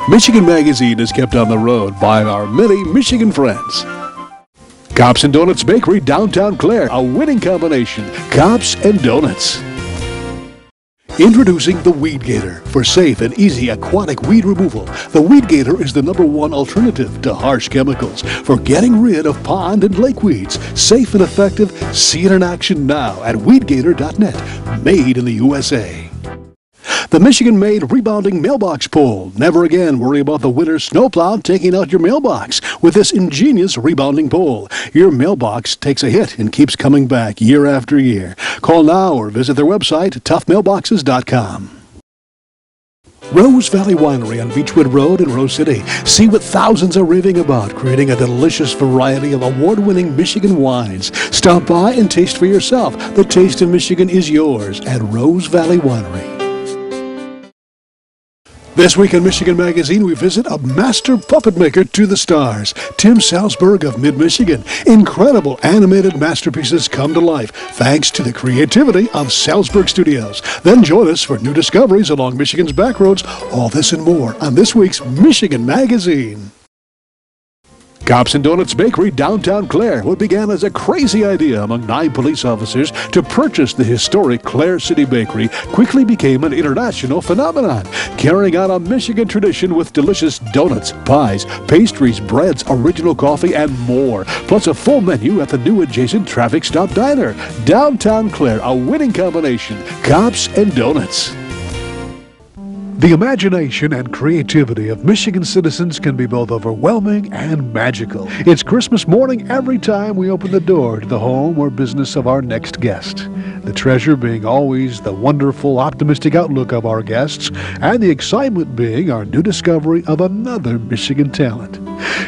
Michigan Magazine is kept on the road by our many Michigan friends. Cops and Donuts Bakery, downtown Clare, a winning combination. Cops and Donuts. Introducing the Weed Gator. For safe and easy aquatic weed removal, the Weed Gator is the #1 alternative to harsh chemicals for getting rid of pond and lake weeds. Safe and effective. See it in action now at weedgator.net. Made in the USA. The Michigan-made rebounding mailbox pole. Never again worry about the winter snowplow taking out your mailbox with this ingenious rebounding pole. Your mailbox takes a hit and keeps coming back year after year. Call now or visit their website, toughmailboxes.com. Rose Valley Winery on Beechwood Road in Rose City. See what thousands are raving about, creating a delicious variety of award-winning Michigan wines. Stop by and taste for yourself. The taste of Michigan is yours at Rose Valley Winery. This week in Michigan Magazine, we visit a master puppet maker to the stars, Tim Selberg of Mid-Michigan. Incredible animated masterpieces come to life thanks to the creativity of Selberg Studios. Then join us for new discoveries along Michigan's back roads. All this and more on this week's Michigan Magazine. Cops and Donuts Bakery, downtown Clare. What began as a crazy idea among 9 police officers to purchase the historic Clare City Bakery quickly became an international phenomenon, carrying on a Michigan tradition with delicious donuts, pies, pastries, breads, original coffee, and more. Plus a full menu at the new adjacent traffic stop diner. Downtown Clare, a winning combination. Cops and Donuts. The imagination and creativity of Michigan citizens can be both overwhelming and magical. It's Christmas morning every time we open the door to the home or business of our next guest. The treasure being always the wonderful, optimistic outlook of our guests, and the excitement being our new discovery of another Michigan talent.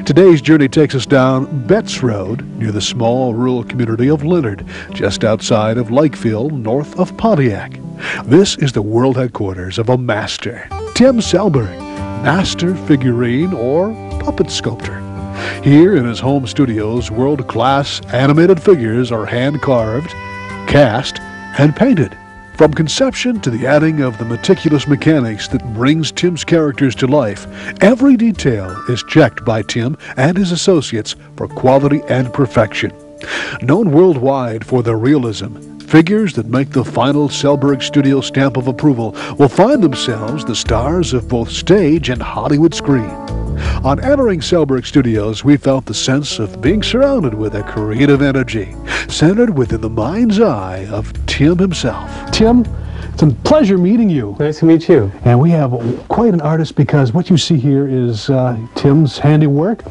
Today's journey takes us down Betts Road near the small rural community of Leonard, just outside of Lakeville, north of Pontiac. This is the world headquarters of a master, Tim Selberg, master figurine or puppet sculptor. Here in his home studios, world-class animated figures are hand-carved, cast, and painted. From conception to the adding of the meticulous mechanics that brings Tim's characters to life, every detail is checked by Tim and his associates for quality and perfection. Known worldwide for their realism, figures that make the final Selberg Studios stamp of approval will find themselves the stars of both stage and Hollywood screen. On entering Selberg Studios, we felt the sense of being surrounded with a creative energy, centered within the mind's eye of Tim himself. Tim, it's a pleasure meeting you. Nice to meet you. And we have quite an artist because what you see here is Tim's handiwork.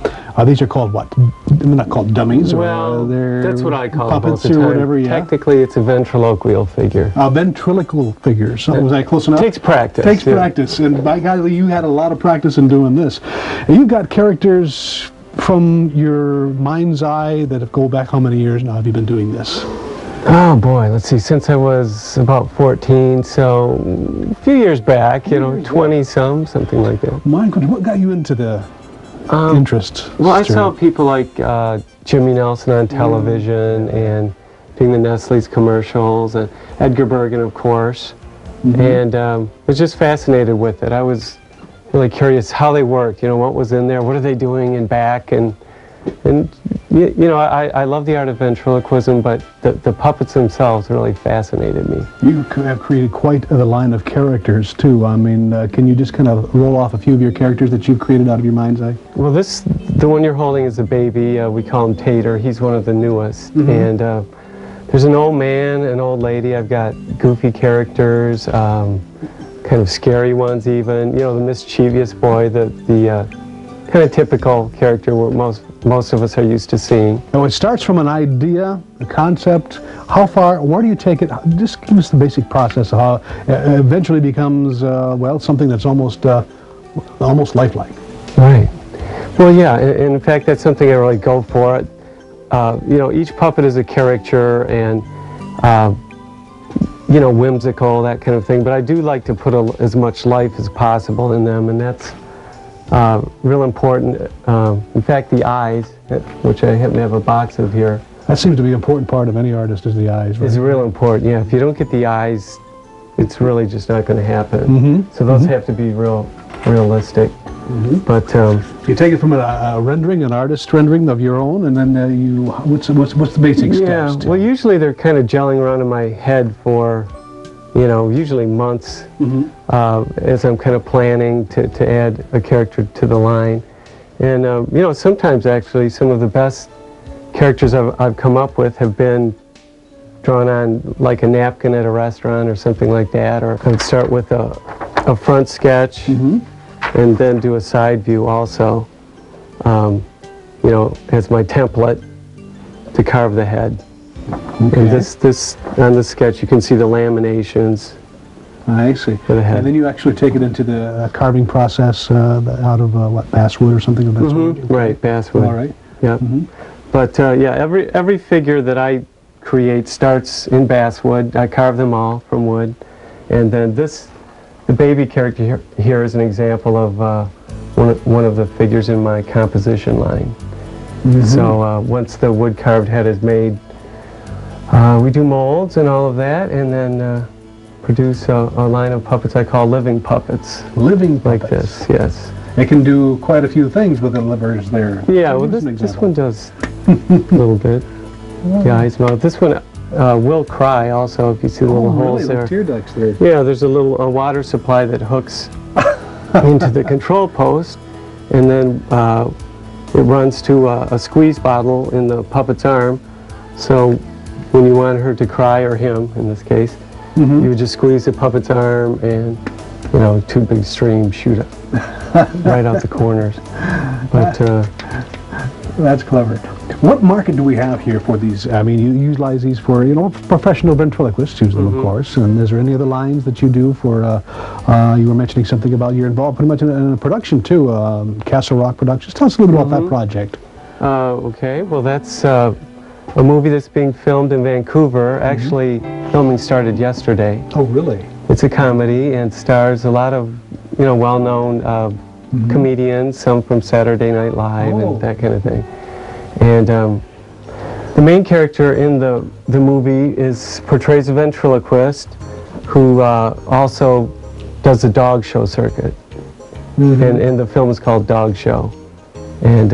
These are called what? They're not called dummies. Well, they're that's what I call puppets them all the or time. whatever. Yeah. Technically, it's a ventriloquial figure. Ventriloquial figure. So was I close enough? Takes practice. Takes practice. And by golly, you had a lot of practice in doing this. And you've got characters from your mind's eye that go back how many years now have you been doing this? Oh boy, let's see, since I was about 14, so a few years back, 20-some, something like that. My goodness, what got you into the interest? Well, I saw people like Jimmy Nelson on television and doing the Nestle's commercials, and Edgar Bergen, of course, and was just fascinated with it. I was really curious how they worked, what was in there, what are they doing in back, and I love the art of ventriloquism, but the puppets themselves really fascinated me. You have created quite a line of characters, too. I mean, can you just kind of roll off a few of your characters that you've created out of your mind's eye? Well, the one you're holding is a baby. We call him Tater. He's one of the newest. And there's an old man, an old lady. I've got goofy characters, kind of scary ones even. The mischievous boy, the kind of typical character where most of us are used to seeing. Now it starts from an idea, a concept. How far, where do you take it? Just give us the basic process of how it eventually becomes, something that's almost lifelike. Right. Well, yeah, and in fact, that's something I really go for. Each puppet is a character and, whimsical, that kind of thing. But I do like to put as much life as possible in them, and that's real important. In fact, the eyes, which I happen to have a box of here. That seems to be an important part of any artist, is the eyes, right? It's real important, yeah. If you don't get the eyes, it's really just not going to happen. So those have to be realistic. But you take it from a rendering, an artist rendering of your own, and then what's the basic steps? yeah, well, usually they're kind of gelling around in my head for, usually months, as I'm kind of planning to add a character to the line. And, sometimes actually some of the best characters I've come up with have been drawn on like a napkin at a restaurant or something like that, or I would start with a front sketch and then do a side view also, as my template to carve the head. Okay. And this on the sketch you can see the laminations. I see. For the head. And then you actually take it into the carving process out of what, basswood or something of that sort? Right, basswood. All right. Yeah. But yeah, every figure that I create starts in basswood. I carve them all from wood, and then the baby character here is an example of one of the figures in my composition line. So once the wood carved head is made, we do molds and all of that, and then produce a line of puppets I call living puppets. Living puppets? Like this, yes. It can do quite a few things with the livers there. Yeah, well this one does a little bit. The eyes, mouth. This one will cry also, if you see the little holes there. Tear ducts there. Yeah, there's a water supply that hooks into the control post, and then it runs to a squeeze bottle in the puppet's arm. So when you want her to cry, or him in this case, you would just squeeze the puppet's arm, and two big streams shoot right out the corners. But that's clever. What market do we have here for these? I mean, you utilize these for professional ventriloquists use them, of course. And is there any other lines that you do for? You were mentioning something about you're involved pretty much in a production too, Castle Rock Productions. Tell us a little bit about that project. Okay, well that's a movie that's being filmed in Vancouver. Actually, filming started yesterday. Oh, really? It's a comedy and stars a lot of well-known comedians, some from Saturday Night Live and that kind of thing. And the main character in the movie portrays a ventriloquist who also does the dog show circuit. And the film is called Dog Show. And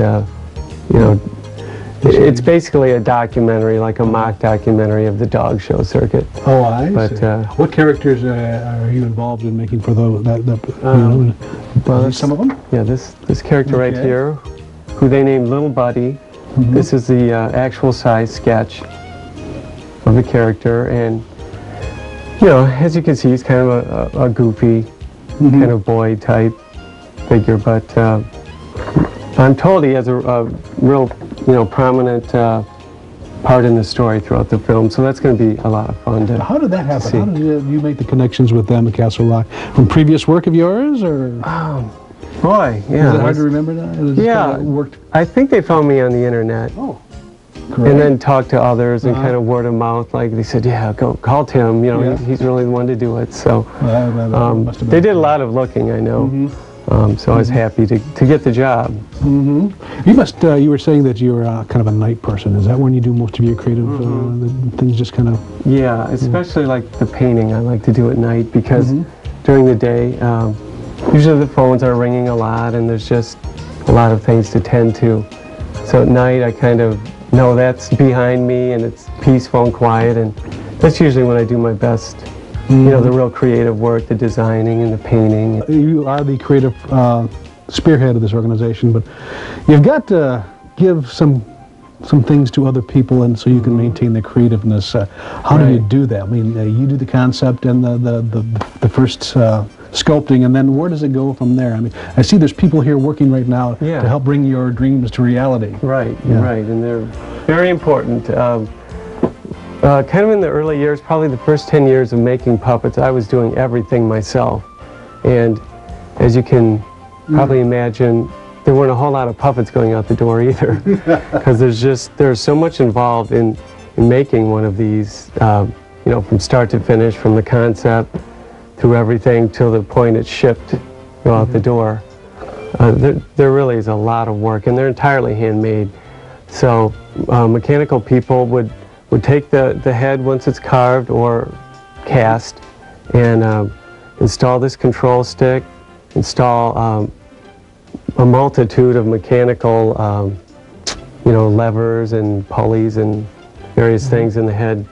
it's basically a documentary, like a mock documentary of the dog show circuit. Oh, I see. What characters are you involved in making for well, some of them? Yeah, this character right here, who they named Little Buddy. This is the actual size sketch of the character, and as you can see, he's kind of a goofy kind of boy type figure, but I'm told he has a real prominent part in the story throughout the film, so that's going to be a lot of fun to How did that happen? see. How did you make the connections with them at Castle Rock? From previous work of yours, or? Boy, yeah. Is it hard to remember that? Yeah, worked. I think they found me on the internet. Oh, great. And then talked to others and kind of word of mouth, like they said, yeah, go call Tim, he's really the one to do it. So they did a lot of looking, I know. So I was happy to get the job. You were saying that you're kind of a night person. Is that when you do most of your creative things, just kind of? Yeah, especially like the painting I like to do at night, because during the day, usually the phones are ringing a lot and there's just a lot of things to tend to. So at night I kind of know that's behind me and it's peaceful and quiet, and that's usually when I do my best. The real creative work, the designing and the painting. You are the creative spearhead of this organization, but you've got to give some things to other people, and so you can maintain the creativeness. How do you do that? I mean, you do the concept and the first sculpting, and then where does it go from there? I mean, I see there's people here working right now to help bring your dreams to reality. Right, right, and they're very important. Kind of in the early years, probably the first 10 years of making puppets, I was doing everything myself. And as you can probably imagine, there weren't a whole lot of puppets going out the door either. Because there's so much involved in making one of these, from start to finish, from the concept through everything till the point it's shipped out the door. There really is a lot of work, and they're entirely handmade. So mechanical people would take the head once it's carved or cast and install this control stick, install a multitude of mechanical, you know, levers and pulleys and various things in the head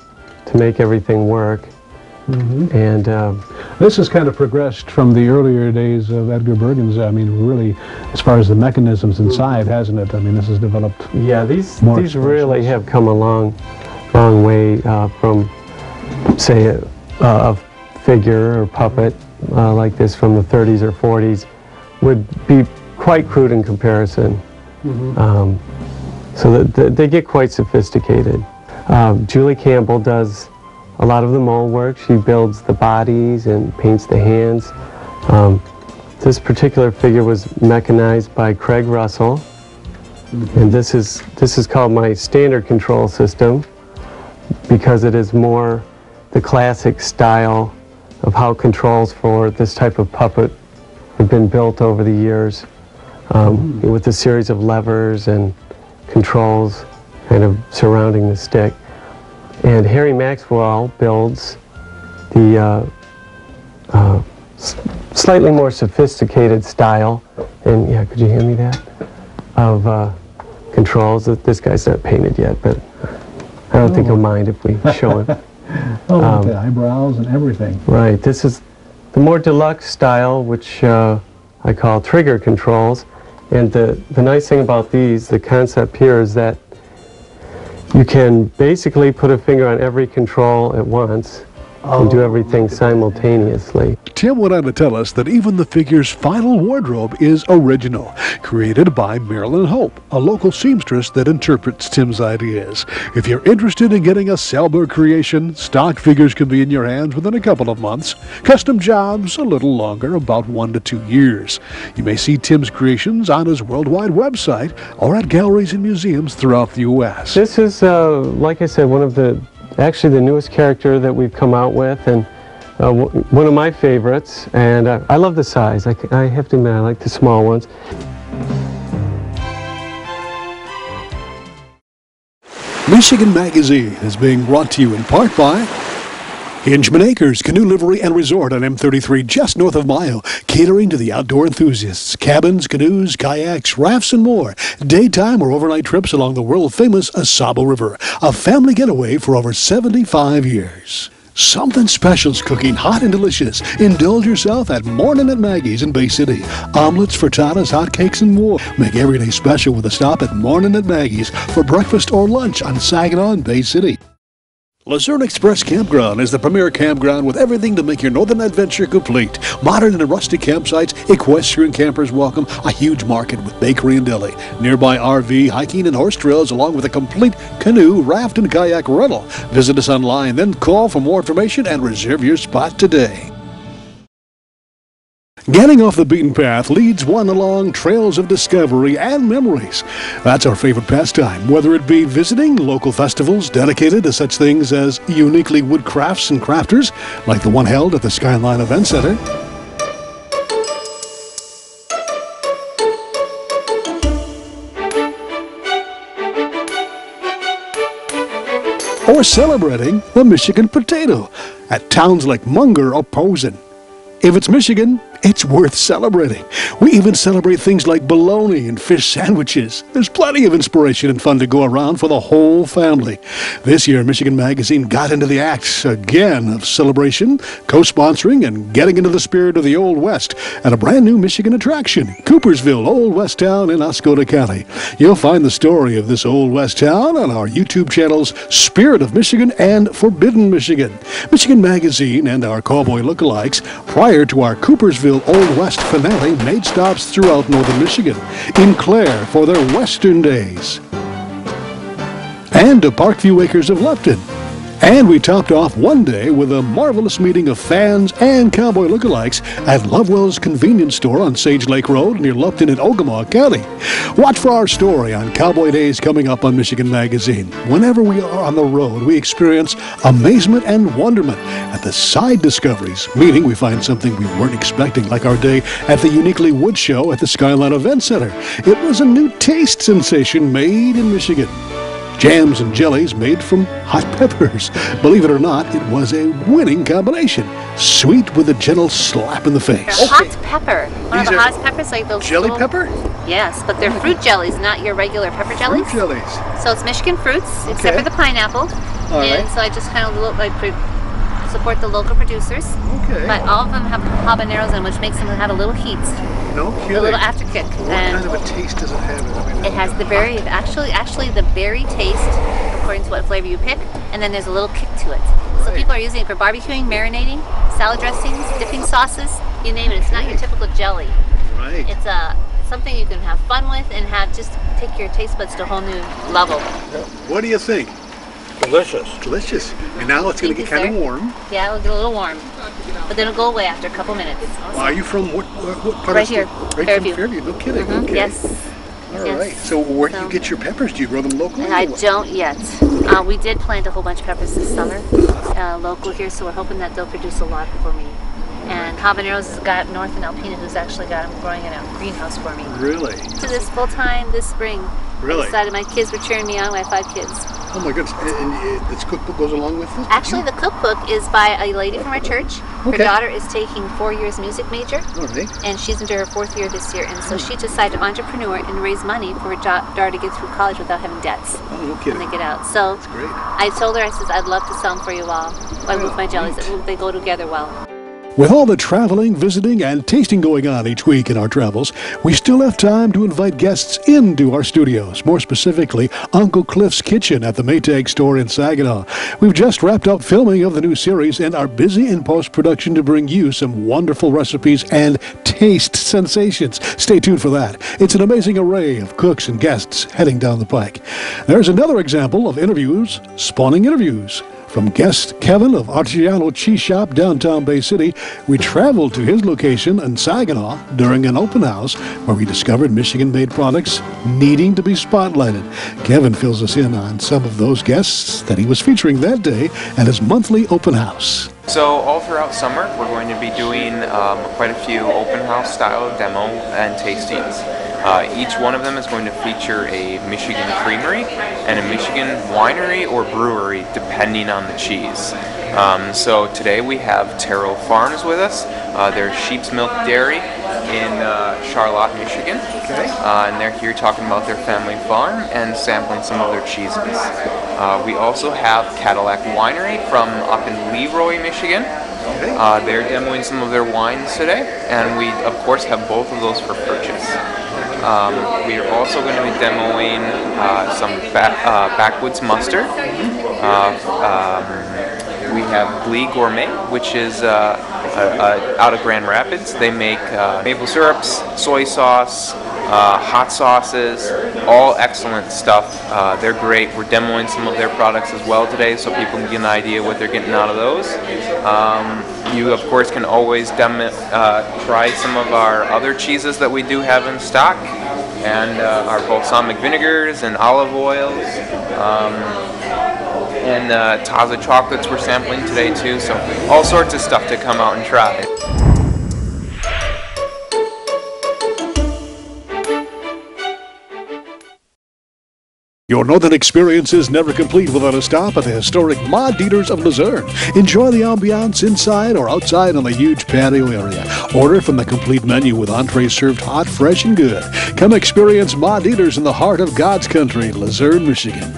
to make everything work. And this has kind of progressed from the earlier days of Edgar Bergen's. I mean, really, as far as the mechanisms inside, hasn't it? I mean, this has developed. Yeah, these really have come a long way from, say, a figure or puppet like this from the 30s or 40s would be quite crude in comparison. So that they get quite sophisticated. Julie Campbell does a lot of the mold work. She builds the bodies and paints the hands. This particular figure was mechanized by Craig Russell, and this is called my standard control system because it is more the classic style of how controls for this type of puppet have been built over the years, with a series of levers and controls kind of surrounding the stick. And Harry Maxwell builds the slightly more sophisticated style, and yeah, could you hand me that, of controls. This guy's not painted yet, but I don't think he'll mind if we show him. The eyebrows and everything. Right, this is the more deluxe style, which I call trigger controls. And the nice thing about these, the concept here, is that you can basically put a finger on every control at once and do everything simultaneously. Tim went on to tell us that even the figure's final wardrobe is original, created by Marilyn Hope, a local seamstress that interprets Tim's ideas. If you're interested in getting a Selberg creation, stock figures can be in your hands within a couple of months. Custom jobs a little longer, about 1 to 2 years. You may see Tim's creations on his worldwide website or at galleries and museums throughout the U.S. This is, like I said, actually the newest character that we've come out with, and one of my favorites, and I love the size. I have to admit, I like the small ones. Michigan Magazine is being brought to you in part by Hingeman Acres Canoe Livery and Resort on M33 just north of Mayo, catering to the outdoor enthusiasts. Cabins, canoes, kayaks, rafts, and more. Daytime or overnight trips along the world-famous Asabo River. A family getaway for over 75 years. Something special's cooking, hot and delicious. Indulge yourself at Morning at Maggie's in Bay City. Omelets, frittatas, hot cakes, and more. Make every day special with a stop at Morning at Maggie's for breakfast or lunch on Saginaw in Bay City. Luzerne Express Campground is the premier campground with everything to make your northern adventure complete. Modern and rustic campsites, equestrian campers welcome, a huge market with bakery and deli, nearby RV, hiking, and horse trails, along with a complete canoe, raft, and kayak rental. Visit us online, then call for more information and reserve your spot today. Getting off the beaten path leads one along trails of discovery and memories. That's our favorite pastime, whether it be visiting local festivals dedicated to such things as uniquely wood crafts and crafters, like the one held at the Skyline Event Center, or celebrating the Michigan potato at towns like Munger or Posen. If it's Michigan, it's worth celebrating. We even celebrate things like bologna and fish sandwiches. There's plenty of inspiration and fun to go around for the whole family. This year, Michigan Magazine got into the act again of celebration, co-sponsoring, and getting into the spirit of the Old West at a brand new Michigan attraction, Coopersville Old West Town in Oscoda County. You'll find the story of this Old West Town on our YouTube channels, Spirit of Michigan and Forbidden Michigan. Michigan Magazine and our cowboy lookalikes, prior to our Coopersville Old West finale, made stops throughout northern Michigan, in Clare for their western days, and to Parkview Acres of Lupton. And we topped off one day with a marvelous meeting of fans and cowboy lookalikes at Lovewell's convenience store on Sage Lake Road near Lupton in Ogemaw County. Watch for our story on Cowboy Days coming up on Michigan Magazine. Whenever we are on the road, we experience amazement and wonderment at the side discoveries, meaning we find something we weren't expecting, like our day at the Uniquely Wood Show at the Skyline Event Center. It was a new taste sensation made in Michigan. jams and jellies made from hot peppers. Believe it or not, it was a winning combination. Sweet with a gentle slap in the face. Hot pepper. One of These the are hottest peppers, like those jelly little, pepper? Yes, but they're fruit jellies, not your regular pepper jellies. Fruit jellies. So it's Michigan fruits, except Okay. for the pineapple. All and right. so I just kind of support the local producers. Okay. But all of them have habaneros in, which makes them have a little heat, No a kidding. little after kick. What And kind of a taste does it have? I mean, it has the berry, actually the berry taste, according to what flavor you pick, and then there's a little kick to it. So Right. people are using it for barbecuing, marinating, salad dressings, dipping sauces, you name it. It's not your typical jelly. Right. It's something you can have fun with and have just take your taste buds to a whole new level. What do you think? Delicious. Delicious. And now it's going to Thank get you, kind of sir. warm. Yeah, it'll get a little warm, but then it'll go away after a couple minutes. Are you from what part Right of here, Right Fairview. from Fairview. No kidding. Okay. Yes. All yes. right. So where do you So- get your peppers? Do you grow them locally? And I or what? don't yet. We did plant a whole bunch of peppers this summer, local here, so we're hoping that they'll produce a lot for me. And habaneros has got North in Alpena, who's actually got them growing in a greenhouse for me. Really? To this full time this spring. Really? I decided my kids were cheering me on. I have 5 kids. Oh my goodness. And this cookbook goes along with this? Actually, the cookbook is by a lady from our church. Her Okay. daughter is taking 4 years music major, All right. and she's into her 4th year this year. And so she decided to entrepreneur and raise money for her daughter to get through college without having debts Oh, no when kidding. they get out. So That's great. I told her, I said, I'd love to sell them for you all. I move my jellies. neat. They go together well. With all the traveling, visiting, and tasting going on each week in our travels, we still have time to invite guests into our studios, more specifically Uncle Cliff's Kitchen at the Maytag store in Saginaw. We've just wrapped up filming of the new series and are busy in post-production to bring you some wonderful recipes and taste sensations. Stay tuned for that. It's an amazing array of cooks and guests heading down the pike. There's another example of interviews spawning interviews. From guest Kevin of Artigiano Cheese Shop downtown Bay City, we traveled to his location in Saginaw during an open house where we discovered Michigan-made products needing to be spotlighted. Kevin fills us in on some of those guests that he was featuring that day at his monthly open house. So all throughout summer, we're going to be doing quite a few open house style demo and tastings. Each one of them is going to feature a Michigan creamery and a Michigan winery or brewery, depending on the cheese. So today we have Terrell Farms with us. They're Sheep's Milk Dairy in Charlotte, Michigan. Okay. And they're here talking about their family farm and sampling some of their cheeses. We also have Cadillac Winery from up in Leroy, Michigan. They're demoing some of their wines today, and we of course have both of those for purchase. We are also going to be demoing some backwoods mustard. We have Blee Gourmet, which is out of Grand Rapids. They make maple syrups, soy sauce, hot sauces, all excellent stuff. They're great. We're demoing some of their products as well today, so people can get an idea what they're getting out of those. You, of course, can always try some of our other cheeses that we do have in stock, and our balsamic vinegars and olive oils. And Thhe chocolates we're sampling today too, so all sorts of stuff to come out and try. Your northern experience is never complete without a stop at the historic Ma Dieters of Luzerne. Enjoy the ambiance inside or outside on the huge patio area. Order from the complete menu with entrees served hot, fresh, and good. Come experience Ma Dieters in the heart of God's country, Luzerne, Michigan.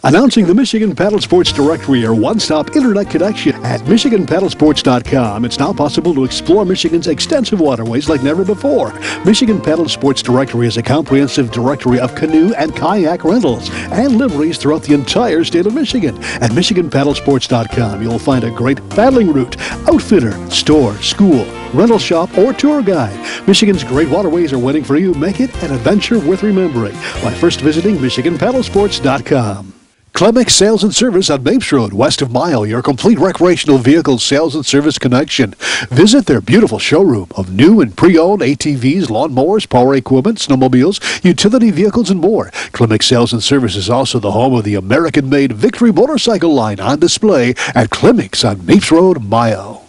Announcing the Michigan Paddle Sports Directory, your one-stop internet connection. At MichiganPaddlesports.com, it's now possible to explore Michigan's extensive waterways like never before. Michigan Paddle Sports Directory is a comprehensive directory of canoe and kayak rentals and liveries throughout the entire state of Michigan. At MichiganPaddlesports.com, you'll find a great paddling route, outfitter, store, school, rental shop, or tour guide. Michigan's great waterways are waiting for you. Make it an adventure worth remembering by first visiting MichiganPaddlesports.com. Clemix Sales and Service on Mapes Road, west of Mile, your complete recreational vehicle sales and service connection. Visit their beautiful showroom of new and pre-owned ATVs, lawnmowers, power equipment, snowmobiles, utility vehicles, and more. Clemix Sales and Service is also the home of the American-made Victory motorcycle line on display at Clemix on Mapes Road, Mile.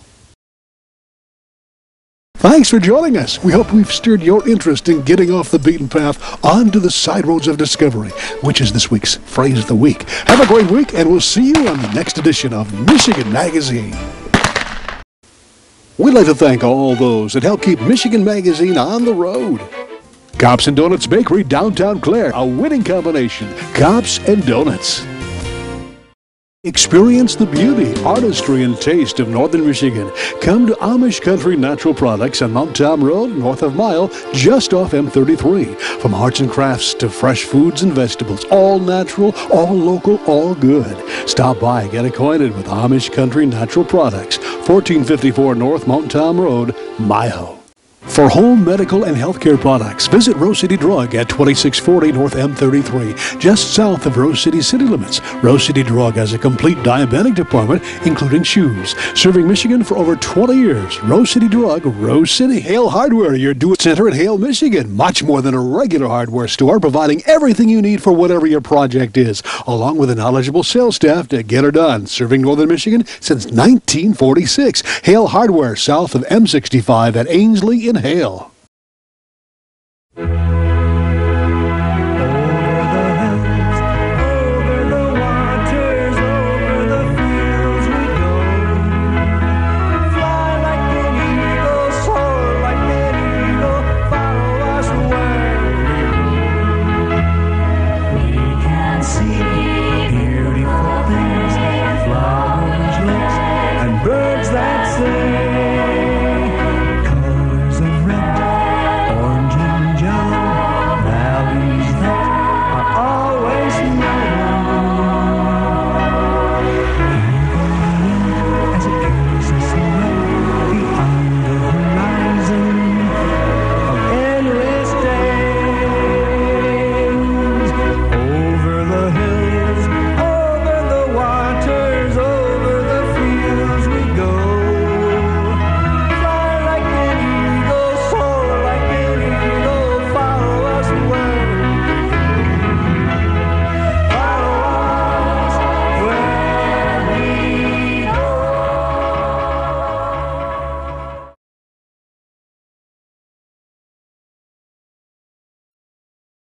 Thanks for joining us. We hope we've stirred your interest in getting off the beaten path onto the side roads of discovery, which is this week's Phrase of the Week. Have a great week, and we'll see you on the next edition of Michigan Magazine. We'd like to thank all those that help keep Michigan Magazine on the road. Cops and Donuts Bakery, downtown Clare, a winning combination. Cops and Donuts. Experience the beauty, artistry, and taste of Northern Michigan. Come to Amish Country Natural Products on Mount Tom Road, north of Mile, just off M33. From arts and crafts to fresh foods and vegetables, all natural, all local, all good. Stop by and get acquainted with Amish Country Natural Products, 1454 North Mount Tom Road, Mile. For home medical and healthcare products, visit Rose City Drug at 2640 North M33, just south of Rose City city limits. Rose City Drug has a complete diabetic department, including shoes. Serving Michigan for over 20 years. Rose City Drug, Rose City. Hale Hardware, your do-it-center in Hale, Michigan. Much more than a regular hardware store, providing everything you need for whatever your project is, along with a knowledgeable sales staff to get her done. Serving Northern Michigan since 1946. Hale Hardware, south of M65 at Ainsley in Hale.